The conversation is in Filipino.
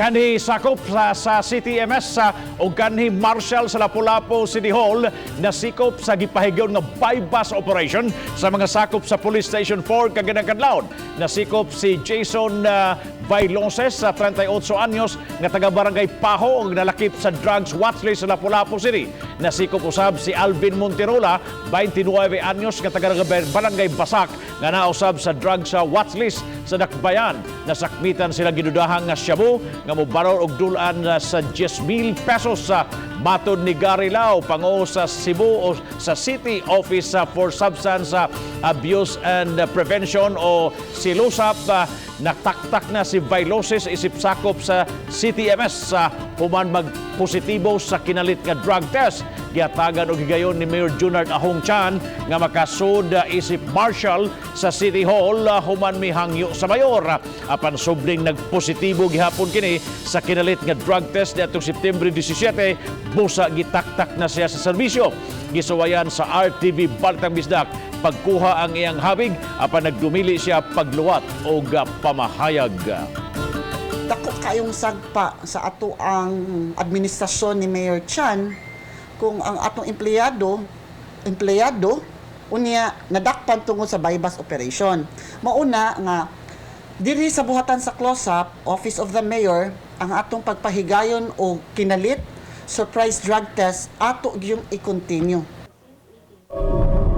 Kanhi sakop sa CTMS o kanhi Marshal sa Lapu-Lapu City Hall na sikop sa gipahigyon nga bypass operation sa mga sakop sa Police Station 4 kaganang-kadlawon. Nasikop si Jason Bailonces sa 38 anyos nga taga Barangay Paho og nalakip sa drugs watchlist sa Lapu-Lapu City. Nasikop usab si Alvin Monterola, 29 anyos nga taga Barangay Basak nga nausab sa drugs watchlist sa Dakbayan. Nasakmitan sila ginudahang nga shabu nga mobaror og dulan sa 10,000 pesos sa matod ni Gary Lau, pangulo sa Cebu o sa City Office for Substance Abuse and Prevention o SILUSAP. Naktaktak na si Bailosis isip sakop sa CTMS sa human magpositibo sa kinalit nga drug test. Giatagan og higayon ni Mayor Junard Ahong Chan nga makasud isip Marshal sa City Hall human mihangyo sa mayor. Apan subling nagpositibo gihapon kini sa kinalit nga drug test niadtong September 17, busa gitaktak na siya sa serbisyo. Gisuwayan sa RTV Balitang Bisdak pagkuha ang iyang habig apan nagdumili siya pagluwat o pamahayag. Dako kayong sagpa sa ato ang administrasyon ni Mayor Chan kung ang atong empleyado unya nadakpan tungod sa bypass operation. Mauna nga diri sa buhatan sa close-up, Office of the Mayor, ang atong pagpahigayon o kinalit surprise drug test ato gyung i-continue.